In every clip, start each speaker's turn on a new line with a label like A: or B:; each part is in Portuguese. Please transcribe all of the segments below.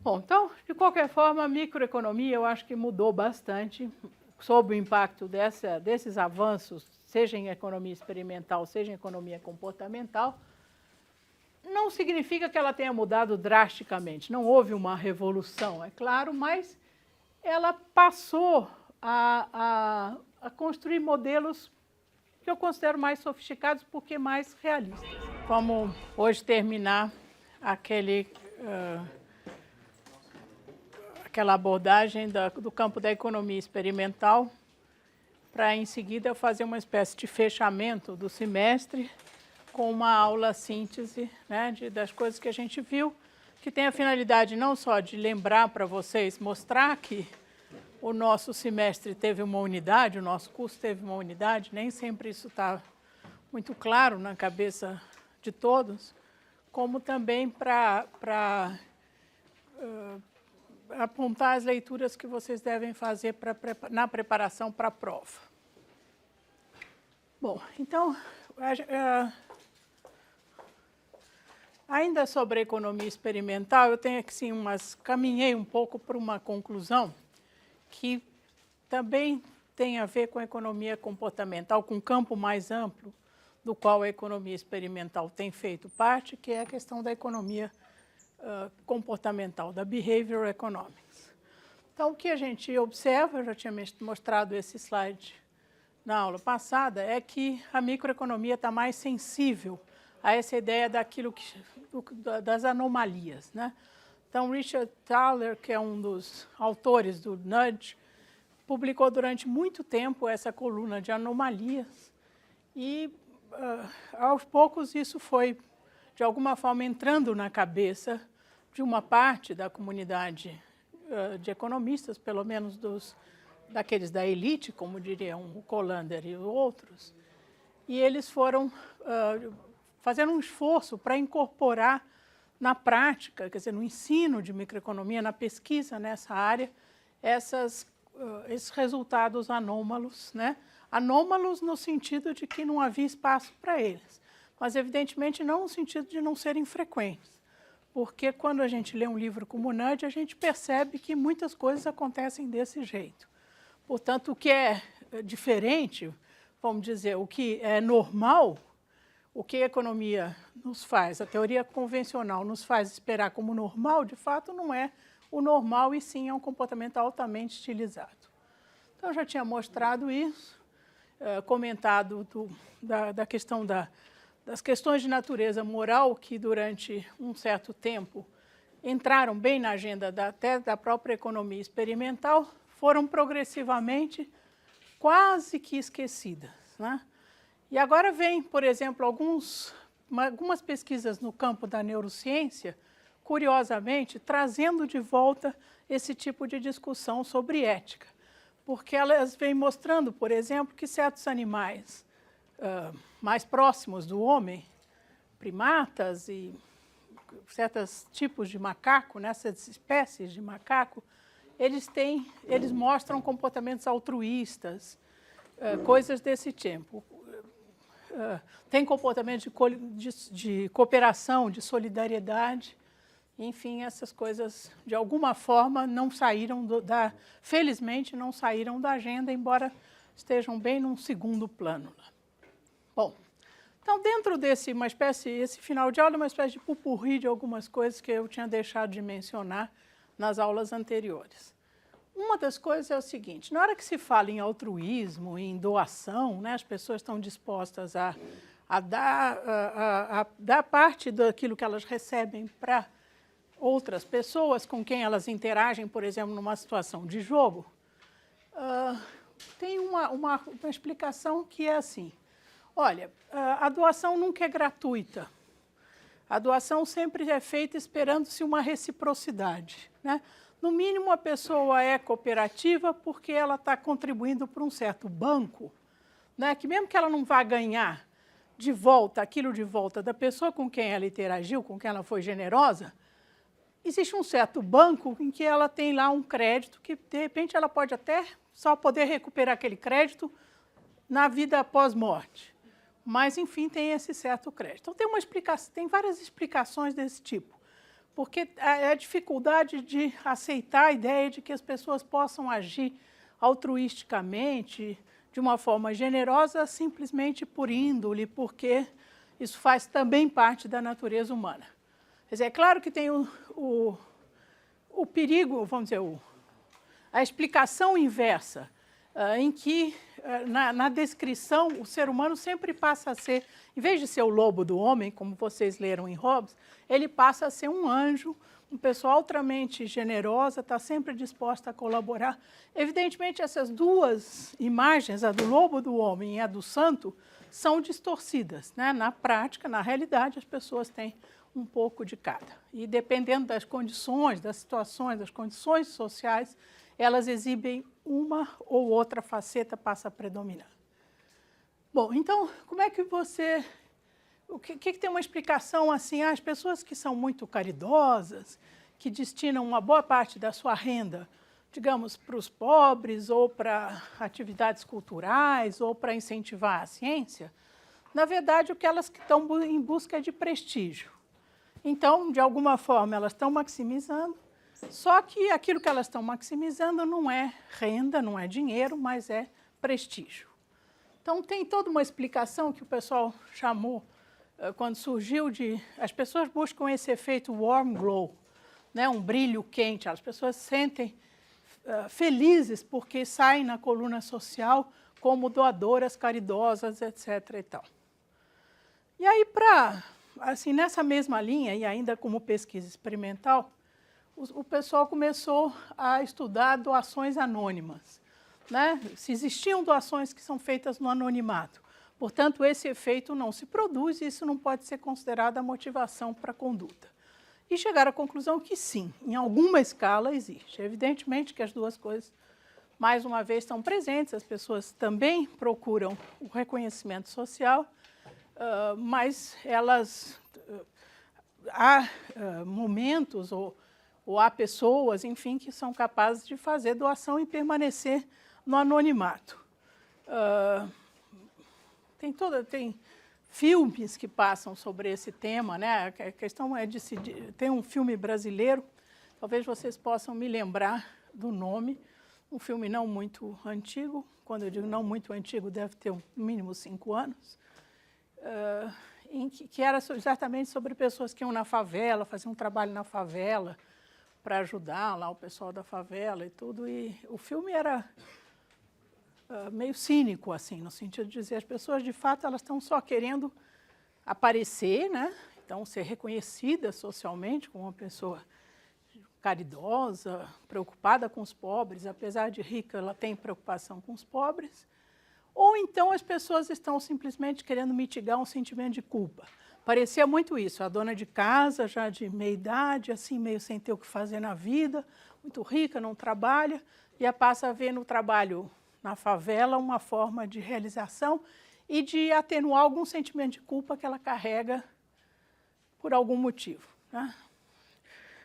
A: Bom, então, de qualquer forma, a microeconomia eu acho que mudou bastante sob o impacto desses avanços, seja em economia experimental, seja em economia comportamental. Não significa que ela tenha mudado drasticamente, não houve uma revolução, é claro, mas ela passou a construir modelos que eu considero mais sofisticados porque mais realistas. Vamos hoje terminar aquela abordagem do campo da economia experimental, para em seguida eu fazer uma espécie de fechamento do semestre com uma aula síntese, né, das coisas que a gente viu, que tem a finalidade não só de lembrar para vocês, mostrar que o nosso semestre teve uma unidade, o nosso curso teve uma unidade, nem sempre isso está muito claro na cabeça de todos, como também para apontar as leituras que vocês devem fazer na preparação para a prova. Bom, então, ainda sobre a economia experimental, eu tenho aqui sim caminhei um pouco para uma conclusão que também tem a ver com a economia comportamental, com um campo mais amplo do qual a economia experimental tem feito parte, que é a questão da economia comportamental, da behavioral economics. Então, o que a gente observa, eu já tinha mostrado esse slide na aula passada, é que a microeconomia está mais sensível a essa ideia das anomalias, né? Então, Richard Thaler, que é um dos autores do Nudge, publicou durante muito tempo essa coluna de anomalias e, aos poucos, isso foi, de alguma forma, entrando na cabeça de uma parte da comunidade de economistas, pelo menos daqueles da elite, como diriam o Colander e outros, e eles foram fazendo um esforço para incorporar na prática, quer dizer, no ensino de microeconomia, na pesquisa nessa área, esses resultados anômalos, né? Anômalos no sentido de que não havia espaço para eles, mas, evidentemente, não no sentido de não serem frequentes, porque quando a gente lê um livro como o Nudge, a gente percebe que muitas coisas acontecem desse jeito. Portanto, o que é diferente, vamos dizer, o que é normal, o que a economia nos faz, a teoria convencional nos faz esperar como normal, de fato não é o normal e sim é um comportamento altamente estilizado. Então, eu já tinha mostrado isso, comentado da questão das questões de natureza moral que durante um certo tempo entraram bem na agenda até da própria economia experimental, foram progressivamente quase que esquecidas, né? E agora vem, por exemplo, algumas pesquisas no campo da neurociência, curiosamente, trazendo de volta esse tipo de discussão sobre ética, porque elas vêm mostrando, por exemplo, que certos animais mais próximos do homem, primatas e certos tipos de macaco, nessas espécies de macaco, eles mostram comportamentos altruístas, coisas desse tipo. Tem comportamento de cooperação, de solidariedade, enfim, essas coisas, de alguma forma, não saíram felizmente, não saíram da agenda, embora estejam bem num segundo plano. Bom, então, dentro esse final de aula é uma espécie de pupurri de algumas coisas que eu tinha deixado de mencionar nas aulas anteriores. Uma das coisas é o seguinte, na hora que se fala em altruísmo, em doação, né, as pessoas estão dispostas a dar parte daquilo que elas recebem para outras pessoas com quem elas interagem, por exemplo, numa situação de jogo, tem uma explicação que é assim, olha, a doação nunca é gratuita, a doação sempre é feita esperando-se uma reciprocidade, né? No mínimo, a pessoa é cooperativa porque ela está contribuindo para um certo banco, né, que mesmo que ela não vá ganhar de volta aquilo de volta da pessoa com quem ela interagiu, com quem ela foi generosa, existe um certo banco em que ela tem lá um crédito que, de repente, ela pode até só poder recuperar aquele crédito na vida pós-morte. Mas, enfim, tem esse certo crédito. Então, tem várias explicações desse tipo. porque a dificuldade de aceitar a ideia de que as pessoas possam agir altruisticamente, de uma forma generosa, simplesmente por índole, porque isso faz também parte da natureza humana. Quer dizer, é claro que tem o perigo, vamos dizer, a explicação inversa, em que, na descrição, o ser humano sempre passa a ser, em vez de ser o lobo do homem, como vocês leram em Hobbes, ele passa a ser um anjo, uma pessoa altamente generosa, está sempre disposta a colaborar. Evidentemente, essas duas imagens, a do lobo do homem e a do santo, são distorcidas, né? Na prática, na realidade, as pessoas têm um pouco de cada. E dependendo das condições, das situações, das condições sociais, elas exibem uma ou outra faceta, passa a predominar. Bom, então, como é que você... O que tem uma explicação assim? As pessoas que são muito caridosas, que destinam uma boa parte da sua renda, digamos, para os pobres, ou para atividades culturais, ou para incentivar a ciência, na verdade, o que elas estão em busca é de prestígio. Então, de alguma forma, elas estão maximizando, só que aquilo que elas estão maximizando não é renda, não é dinheiro, mas é prestígio. Então, tem toda uma explicação que o pessoal chamou, quando surgiu de... As pessoas buscam esse efeito warm glow, né? Um brilho quente. As pessoas sentem felizes porque saem na coluna social como doadoras caridosas, etc. e tal. E aí, assim, nessa mesma linha, e ainda como pesquisa experimental, o pessoal começou a estudar doações anônimas, né? Se existiam doações que são feitas no anonimato. Portanto, esse efeito não se produz e isso não pode ser considerado a motivação para a conduta. E chegaram à conclusão que sim, em alguma escala existe. Evidentemente que as duas coisas, mais uma vez, estão presentes, as pessoas também procuram o reconhecimento social, mas elas... há momentos ou há pessoas, enfim, que são capazes de fazer doação e permanecer no anonimato. Tem filmes que passam sobre esse tema, né? A questão é de tem um filme brasileiro, talvez vocês possam me lembrar do nome, um filme não muito antigo, quando eu digo não muito antigo, deve ter no mínimo 5 anos, que era exatamente sobre pessoas que iam na favela, faziam um trabalho na favela para ajudar lá o pessoal da favela e tudo, e o filme era... meio cínico, assim, no sentido de dizer, as pessoas, de fato, elas estão só querendo aparecer, né? Então, ser reconhecida socialmente como uma pessoa caridosa, preocupada com os pobres, apesar de rica, ela tem preocupação com os pobres, ou então as pessoas estão simplesmente querendo mitigar um sentimento de culpa. Parecia muito isso, a dona de casa, já de meia-idade, assim, meio sem ter o que fazer na vida, muito rica, não trabalha, e passa a ver no trabalho na favela uma forma de realização e de atenuar algum sentimento de culpa que ela carrega por algum motivo, né?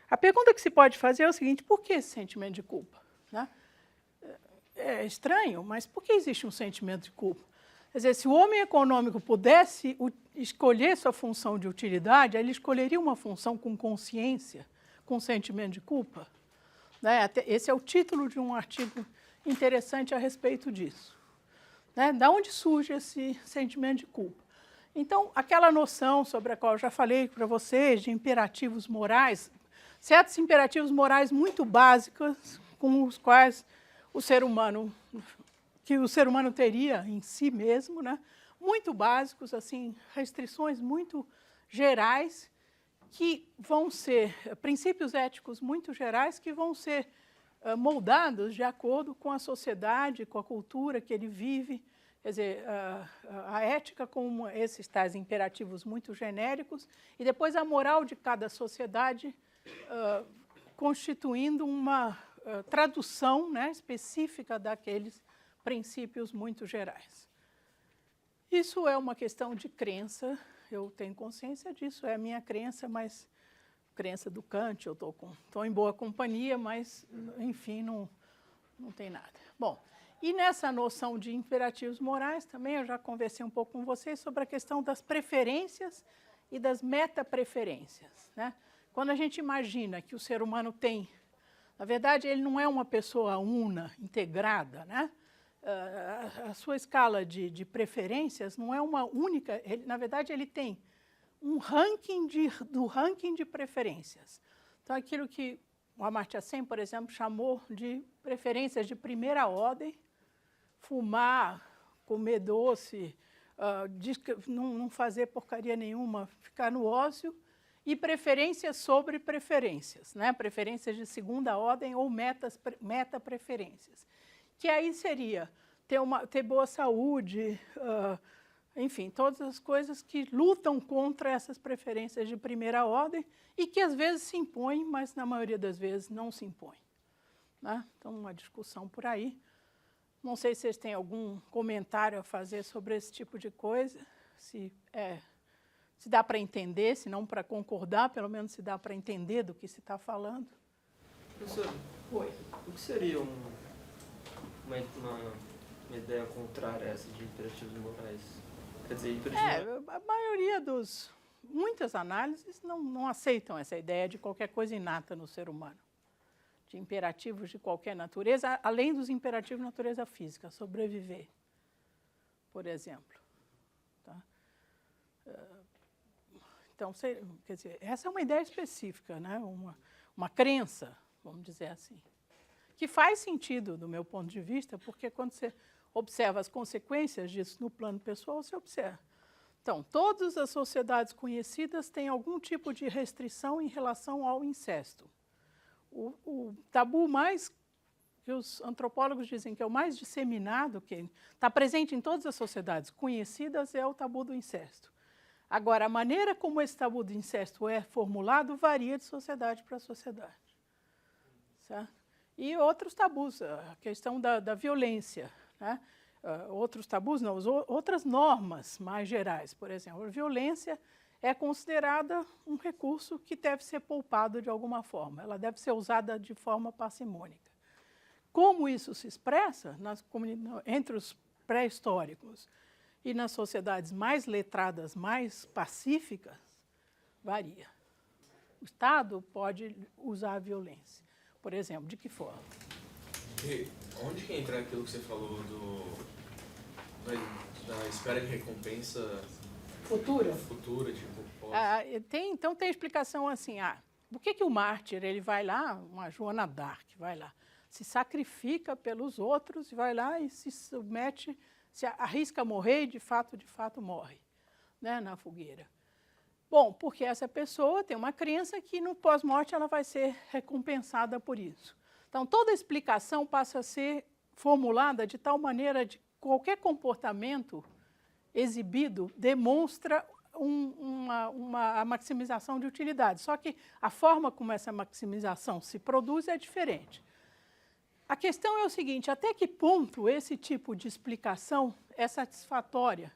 A: A pergunta que se pode fazer é o seguinte: por que esse sentimento de culpa, né? É estranho, mas por que existe um sentimento de culpa? Quer dizer, se o homem econômico pudesse escolher sua função de utilidade, ele escolheria uma função com consciência, com sentimento de culpa, né? Esse é o título de um artigo interessante a respeito disso, né? Da onde surge esse sentimento de culpa? Então, aquela noção sobre a qual eu já falei para vocês, de imperativos morais, certos imperativos morais muito básicos, com os quais o ser humano teria em si mesmo, né? Muito básicos, assim, restrições muito gerais, que vão ser princípios éticos muito gerais, que vão ser moldados de acordo com a sociedade, com a cultura que ele vive. Quer dizer, a ética como esses tais imperativos muito genéricos, e depois a moral de cada sociedade constituindo uma tradução, né, específica daqueles princípios muito gerais. Isso é uma questão de crença, eu tenho consciência disso, é a minha crença, mas crença do Kant, eu estou em boa companhia, mas, enfim, não tem nada. Bom, e nessa noção de imperativos morais também, eu já conversei um pouco com vocês sobre a questão das preferências e das metapreferências, né? Quando a gente imagina que o ser humano tem, na verdade, ele não é uma pessoa una, integrada, né? A sua escala de preferências não é uma única, na verdade, ele tem um ranking do ranking de preferências. Então, aquilo que o Amartya Sen, por exemplo, chamou de preferências de primeira ordem, fumar, comer doce, não fazer porcaria nenhuma, ficar no ócio, e preferências sobre preferências, né? Preferências de segunda ordem ou meta-preferências, que aí seria ter boa saúde, enfim, todas as coisas que lutam contra essas preferências de primeira ordem e que às vezes se impõem, mas na maioria das vezes não se impõem, né? Então, uma discussão por aí. Não sei se vocês têm algum comentário a fazer sobre esse tipo de coisa, se dá para entender, se não para concordar, pelo menos se dá para entender do que se está falando.
B: Professor,
A: Oi.
B: O que seria uma ideia contrária a essa de imperativos morais? Quer dizer,
A: A maioria muitas análises não aceitam essa ideia de qualquer coisa inata no ser humano, de imperativos de qualquer natureza, além dos imperativos de natureza física, sobreviver, por exemplo. Tá? Então, quer dizer, essa é uma ideia específica, né? Uma crença, vamos dizer assim, que faz sentido do meu ponto de vista, porque quando você observa as consequências disso no plano pessoal, você observa. Então, todas as sociedades conhecidas têm algum tipo de restrição em relação ao incesto. O tabu que os antropólogos dizem que é o mais disseminado, que está presente em todas as sociedades conhecidas, é o tabu do incesto. Agora, a maneira como esse tabu do incesto é formulado varia de sociedade para sociedade. Certo? E outros tabus, a questão da violência, né? Outros tabus, não, outras normas mais gerais. Por exemplo, a violência é considerada um recurso que deve ser poupado de alguma forma. Ela deve ser usada de forma parcimônica. Como isso se expressa entre os pré-históricos e nas sociedades mais letradas, mais pacíficas, varia. O Estado pode usar a violência. Por exemplo, de que forma?
C: E onde que entra aquilo que você falou da espera de recompensa
A: futura,
C: tipo, pós?
A: Então tem explicação assim, por que o mártir, ele vai lá, uma Joana d'Arc, vai lá, se sacrifica pelos outros, vai lá e se submete, se arrisca a morrer e de fato morre, né, na fogueira. Bom, porque essa pessoa tem uma crença que no pós-morte ela vai ser recompensada por isso. Então, toda a explicação passa a ser formulada de tal maneira de qualquer comportamento exibido demonstra a maximização de utilidade. Só que a forma como essa maximização se produz é diferente. A questão é o seguinte, até que ponto esse tipo de explicação é satisfatória?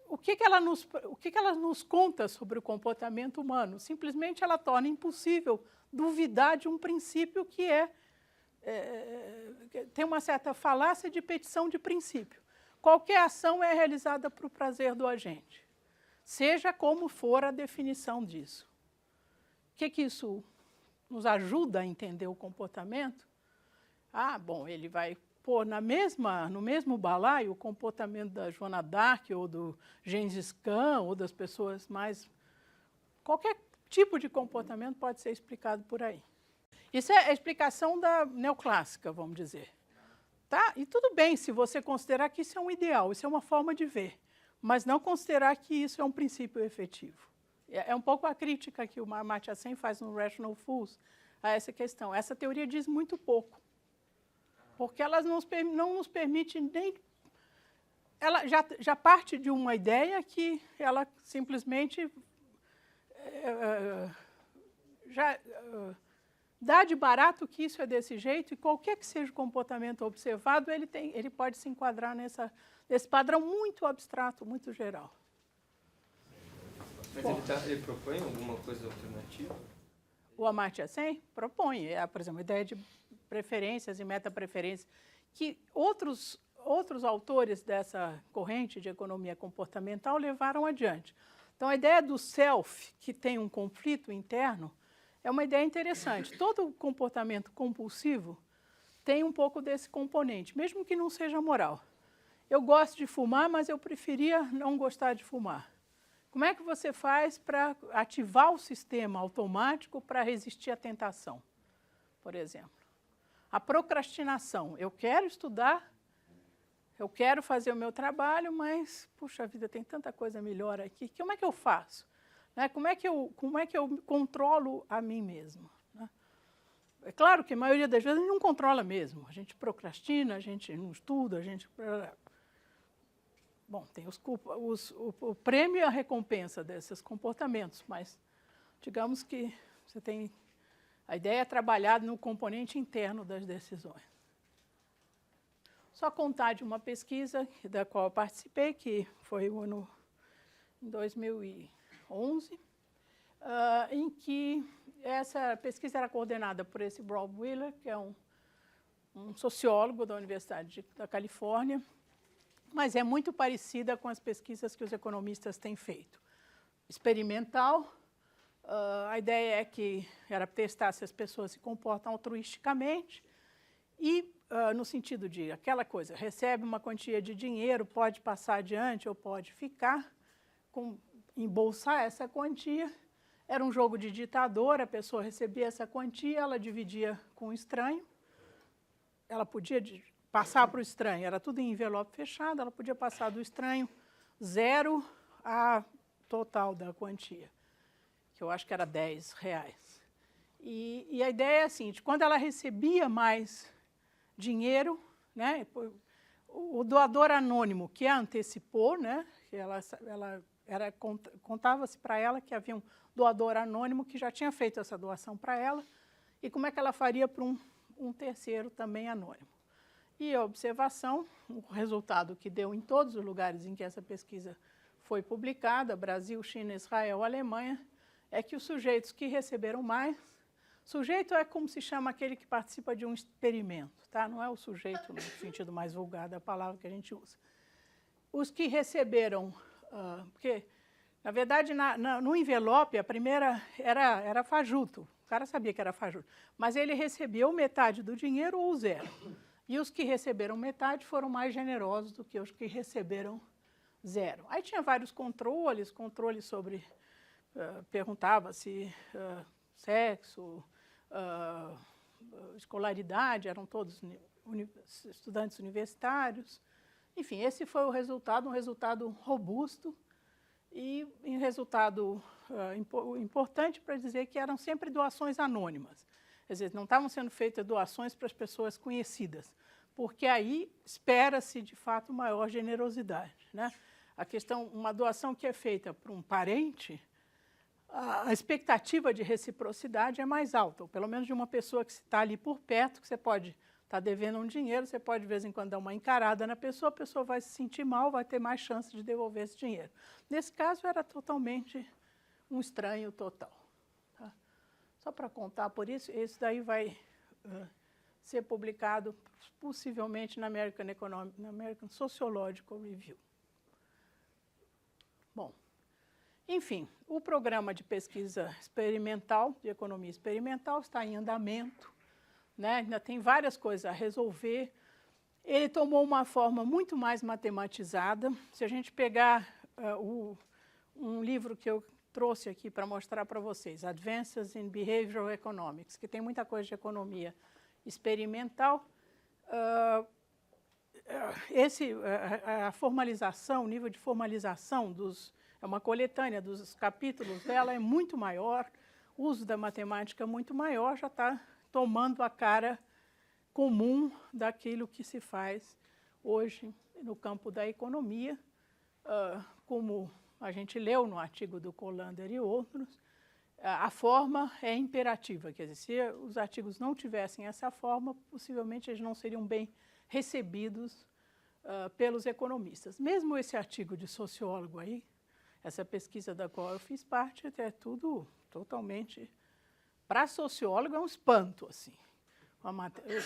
A: O que ela nos conta sobre o comportamento humano? Simplesmente ela torna impossível duvidar de um princípio que tem uma certa falácia de petição de princípio. Qualquer ação é realizada para o prazer do agente, seja como for a definição disso. O que isso nos ajuda a entender o comportamento? Bom, ele vai pôr no mesmo balaio o comportamento da Joana d'Arc ou do Gengis Khan ou das pessoas mais... Qualquer tipo de comportamento pode ser explicado por aí. Isso é a explicação da neoclássica, vamos dizer. Tá? E tudo bem se você considerar que isso é um ideal, isso é uma forma de ver, mas não considerar que isso é um princípio efetivo. É um pouco a crítica que o Amartya Sen faz no Rational Fools a essa questão. Essa teoria diz muito pouco, porque ela não nos permite nem... Ela já parte de uma ideia que ela simplesmente dá de barato que isso é desse jeito, e qualquer que seja o comportamento observado, ele pode se enquadrar nesse padrão muito abstrato, muito geral.
B: Mas ele propõe alguma coisa alternativa?
A: O Amartya Sen propõe, por exemplo, a ideia de preferências e meta-preferências, que outros autores dessa corrente de economia comportamental levaram adiante. Então, a ideia do self, que tem um conflito interno, é uma ideia interessante. Todo comportamento compulsivo tem um pouco desse componente, mesmo que não seja moral. Eu gosto de fumar, mas eu preferia não gostar de fumar. Como é que você faz para ativar o sistema automático para resistir à tentação, por exemplo? A procrastinação. Eu quero estudar, eu quero fazer o meu trabalho, mas, puxa vida, tem tanta coisa melhor aqui. Como é que eu faço? Né? Como é que eu controlo a mim mesmo? Né? É claro que a maioria das vezes a gente não controla mesmo. A gente procrastina, a gente não estuda, a gente... Bom, tem o prêmio e a recompensa desses comportamentos, mas digamos que você tem... A ideia é trabalhar no componente interno das decisões. Só contar de uma pesquisa da qual eu participei, que foi em 2011, em que essa pesquisa era coordenada por esse Rob Wheeler, que é um sociólogo da Universidade da Califórnia, mas é muito parecida com as pesquisas que os economistas têm feito. Experimental, a ideia é que era testar se as pessoas se comportam altruisticamente e, no sentido de aquela coisa, recebe uma quantia de dinheiro, pode passar adiante ou pode ficar, embolsar essa quantia. Era um jogo de ditador, a pessoa recebia essa quantia, ela dividia com o estranho, ela podia passar para o estranho, era tudo em envelope fechado, ela podia passar do estranho 0 a total da quantia, que eu acho que era R$10. E a ideia é a seguinte, quando ela recebia mais dinheiro, né, o doador anônimo que a antecipou, né, que contava-se para ela que havia um doador anônimo que já tinha feito essa doação para ela, e como é que ela faria para um terceiro também anônimo. E a observação, o resultado que deu em todos os lugares em que essa pesquisa foi publicada, Brasil, China, Israel, Alemanha, é que os sujeitos que receberam mais, sujeito é como se chama aquele que participa de um experimento, tá? Não é o sujeito no sentido mais vulgar da palavra que a gente usa. Os que receberam, porque, na verdade, no envelope, a primeira era fajuto, o cara sabia que era fajuto, mas ele recebeu metade do dinheiro ou 0. E os que receberam metade foram mais generosos do que os que receberam 0. Aí tinha vários controles sobre, perguntava-se sexo, escolaridade, eram todos estudantes universitários. Enfim, esse foi o resultado, um resultado robusto e um resultado importante para dizer que eram sempre doações anônimas. Quer dizer, não estavam sendo feitas doações para as pessoas conhecidas, porque aí espera-se, de fato, maior generosidade, né? A questão, uma doação que é feita para um parente, a expectativa de reciprocidade é mais alta, ou pelo menos de uma pessoa que está ali por perto, que você pode estar devendo um dinheiro, você pode, de vez em quando, dar uma encarada na pessoa, a pessoa vai se sentir mal, vai ter mais chance de devolver esse dinheiro. Nesse caso, era totalmente um estranho total. Só para contar, por isso, esse daí vai ser publicado possivelmente na American Sociological Review. Bom, enfim, o programa de pesquisa experimental, de economia experimental, está em andamento, né? Ainda tem várias coisas a resolver. Ele tomou uma forma muito mais matematizada. Se a gente pegar um livro que eu trouxe aqui para mostrar para vocês, Advances in Behavioral Economics, que tem muita coisa de economia experimental. A formalização, o nível de formalização é uma coletânea dos capítulos dela é muito maior, o uso da matemática é muito maior, já está tomando a cara comum daquilo que se faz hoje no campo da economia, como a gente leu no artigo do Colander e outros, a forma é imperativa, quer dizer, se os artigos não tivessem essa forma, possivelmente eles não seriam bem recebidos pelos economistas. Mesmo esse artigo de sociólogo aí, essa pesquisa da qual eu fiz parte, é tudo totalmente... Para sociólogo é um espanto, assim, a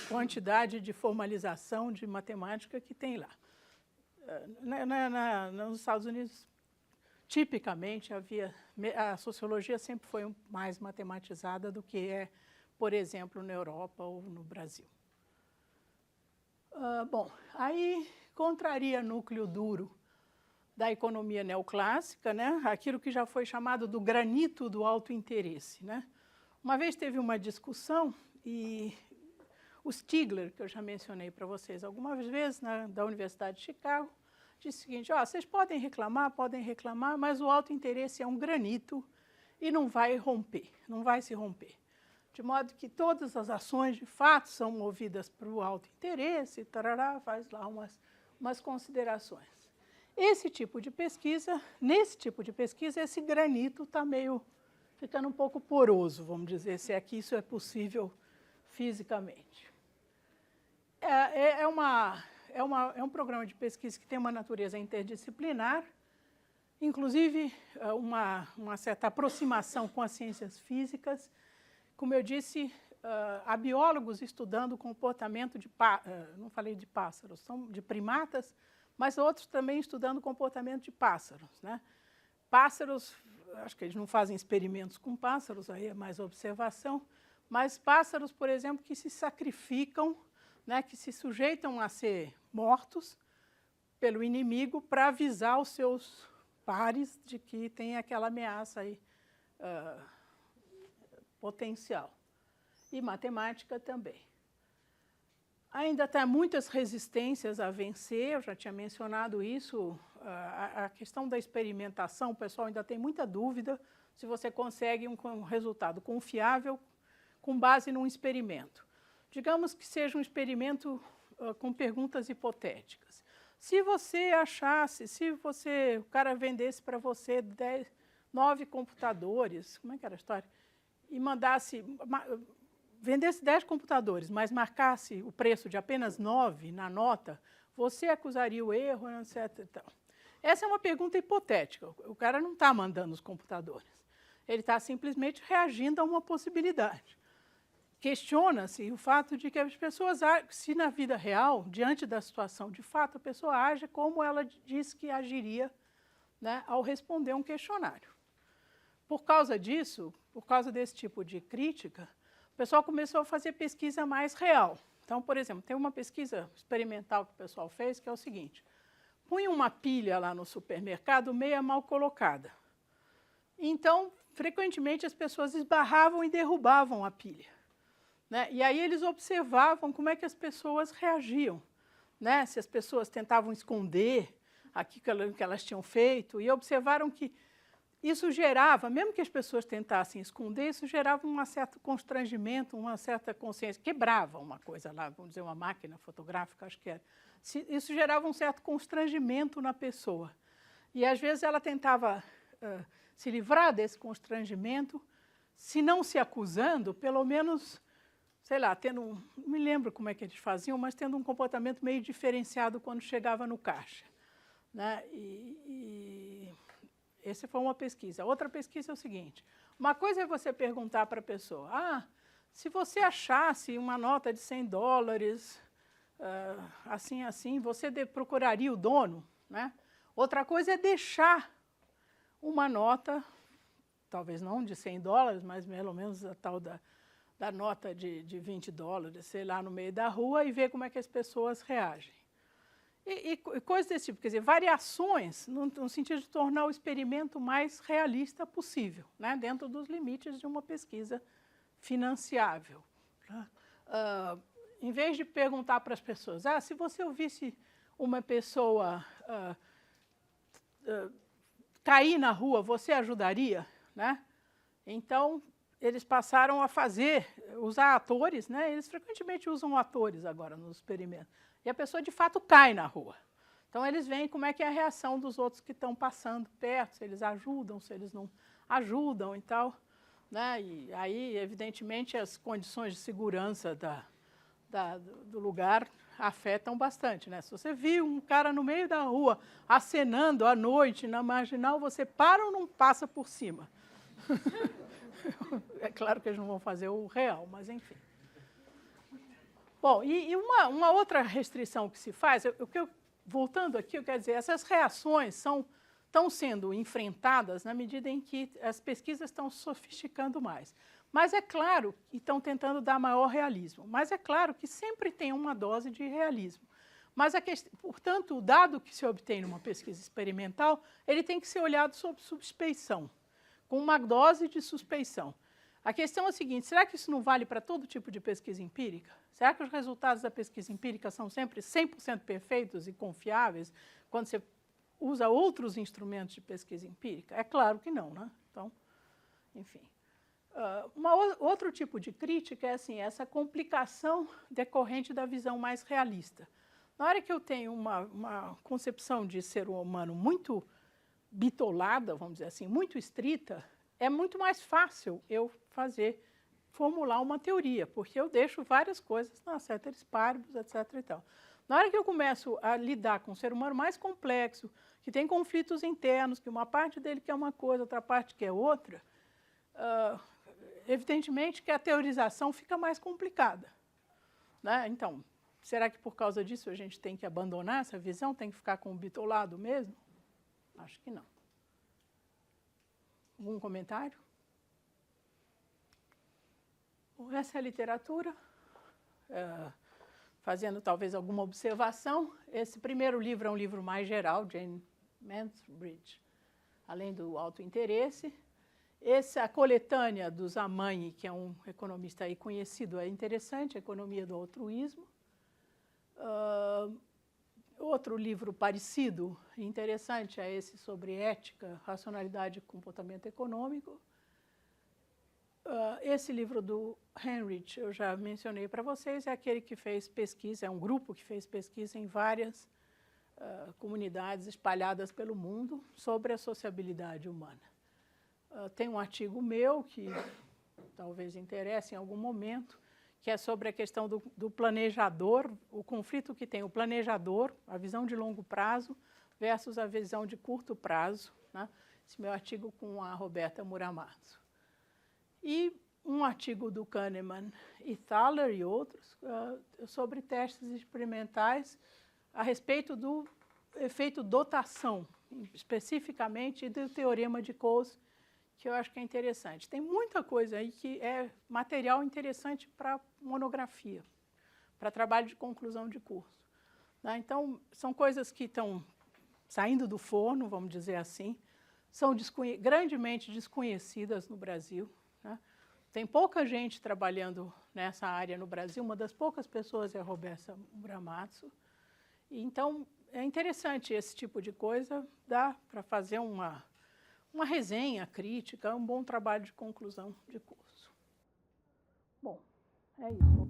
A: quantidade de formalização de matemática que tem lá. Nos Estados Unidos tipicamente, a sociologia sempre foi mais matematizada do que é, por exemplo, na Europa ou no Brasil. Bom, aí contraria núcleo duro da economia neoclássica, né? Aquilo que já foi chamado do granito do autointeresse, né? Uma vez teve uma discussão e o Stigler, que eu já mencionei para vocês algumas vezes, da Universidade de Chicago, disse o seguinte: vocês podem reclamar, mas o autointeresse é um granito e não vai romper, não vai se romper. De modo que todas as ações, de fato, são movidas para o autointeresse, tarará, faz lá umas considerações. Nesse tipo de pesquisa, esse granito está ficando um pouco poroso, vamos dizer, se é que isso é possível fisicamente. É um programa de pesquisa que tem uma natureza interdisciplinar, inclusive uma certa aproximação com as ciências físicas. Como eu disse, há biólogos estudando o comportamento não falei de pássaros, são de primatas, mas outros também estudando o comportamento de pássaros, né? Pássaros, acho que eles não fazem experimentos com pássaros, aí é mais observação, mas pássaros, por exemplo, que se sacrificam, né, que se sujeitam a ser mortos pelo inimigo para avisar os seus pares de que tem aquela ameaça aí, potencial. E matemática também. Ainda tem muitas resistências a vencer, eu já tinha mencionado isso, a questão da experimentação, o pessoal ainda tem muita dúvida se você consegue um resultado confiável com base num experimento. Digamos que seja um experimento com perguntas hipotéticas. Se você achasse, o cara vendesse para você 9 computadores, como é que era a história? E vendesse 10 computadores, mas marcasse o preço de apenas 9 na nota, você acusaria o erro, etc. Então, essa é uma pergunta hipotética. O cara não está mandando os computadores. Ele está simplesmente reagindo a uma possibilidade. Questiona-se o fato de que as pessoas, se na vida real, diante da situação de fato, a pessoa age como ela diz que agiria, né, ao responder um questionário. Por causa disso, por causa desse tipo de crítica, o pessoal começou a fazer pesquisa mais real. Então, por exemplo, tem uma pesquisa experimental que o pessoal fez, que é o seguinte: punha uma pilha lá no supermercado meia mal colocada. Então, frequentemente, as pessoas esbarravam e derrubavam a pilha, né? E aí eles observavam como é que as pessoas reagiam, né? Se as pessoas tentavam esconder aquilo que elas tinham feito, e observaram que isso gerava, mesmo que as pessoas tentassem esconder, isso gerava um certo constrangimento, uma certa consciência, quebrava uma coisa lá, vamos dizer, uma máquina fotográfica, acho que era. Isso gerava um certo constrangimento na pessoa. E, às vezes, ela tentava se livrar desse constrangimento, se não se acusando, pelo menos, sei lá, não me lembro como é que eles faziam, mas tendo um comportamento meio diferenciado quando chegava no caixa, né? Essa foi uma pesquisa. Outra pesquisa é o seguinte: uma coisa é você perguntar para a pessoa, se você achasse uma nota de $100, assim, você procuraria o dono, né? Outra coisa é deixar uma nota, talvez não de $100, mas pelo menos a tal da nota de $20, sei lá, no meio da rua, e ver como é que as pessoas reagem. E coisas desse tipo, quer dizer, variações no sentido de tornar o experimento mais realista possível, né, dentro dos limites de uma pesquisa financiável. Tá? Em vez de perguntar para as pessoas, se você ouvisse uma pessoa cair na rua, você ajudaria? Né? Então, eles passaram a usar atores, né? Eles frequentemente usam atores agora nos experimentos. E a pessoa, de fato, cai na rua. Então, eles veem como é que é a reação dos outros que estão passando perto, se eles ajudam, se eles não ajudam e tal. Né? E aí, evidentemente, as condições de segurança do lugar afetam bastante. Né? Se você viu um cara no meio da rua acenando à noite na marginal, você para ou não passa por cima? É claro que eles não vão fazer o real, mas enfim. Bom, e uma outra restrição que se faz, voltando aqui, eu quero dizer, essas reações são estão sendo enfrentadas na medida em que as pesquisas estão sofisticando mais. Mas é claro que estão tentando dar maior realismo. Mas é claro que sempre tem uma dose de realismo. Mas, portanto, o dado que se obtém numa pesquisa experimental, ele tem que ser olhado sob suspeição, com uma dose de suspeição. A questão é a seguinte: será que isso não vale para todo tipo de pesquisa empírica? Será que os resultados da pesquisa empírica são sempre 100% perfeitos e confiáveis quando você usa outros instrumentos de pesquisa empírica? É claro que não, né? Então, enfim. Outro tipo de crítica é assim, essa complicação decorrente da visão mais realista. Na hora que eu tenho uma concepção de ser humano muito bitolada, vamos dizer assim, muito estrita, é muito mais fácil eu formular uma teoria, porque eu deixo várias coisas na ceteris paribus, etc. e tal. Na hora que eu começo a lidar com um ser humano mais complexo, que tem conflitos internos, que uma parte dele quer uma coisa, outra parte quer outra, evidentemente que a teorização fica mais complicada, né? Então, será que por causa disso a gente tem que abandonar essa visão, tem que ficar com o bitolado mesmo? Acho que não. Algum comentário? Essa é a literatura, fazendo talvez alguma observação. Esse primeiro livro é um livro mais geral, Jane Mansbridge, além do autointeresse. A coletânea do Zamagni, que é um economista aí conhecido, é interessante, a Economia do Altruísmo. Outro livro parecido e interessante é esse sobre ética, racionalidade e comportamento econômico. Esse livro do Henrich, eu já mencionei para vocês, é aquele que fez pesquisa, é um grupo que fez pesquisa em várias comunidades espalhadas pelo mundo sobre a sociabilidade humana. Tem um artigo meu que talvez interesse em algum momento, que é sobre a questão do planejador, o conflito que tem o planejador, a visão de longo prazo, versus a visão de curto prazo, né? Esse meu artigo com a Roberta Muramatsu. E um artigo do Kahneman e Thaler e outros sobre testes experimentais a respeito do efeito dotação, especificamente do teorema de Coase, que eu acho que é interessante. Tem muita coisa aí que é material interessante para monografia, para trabalho de conclusão de curso, né? Então, são coisas que estão saindo do forno, vamos dizer assim, são grandemente desconhecidas no Brasil, né? Tem pouca gente trabalhando nessa área no Brasil, uma das poucas pessoas é a Roberta Muramatsu. Então, é interessante esse tipo de coisa, dá para fazer uma resenha crítica, um bom trabalho de conclusão de curso. Bom, é isso.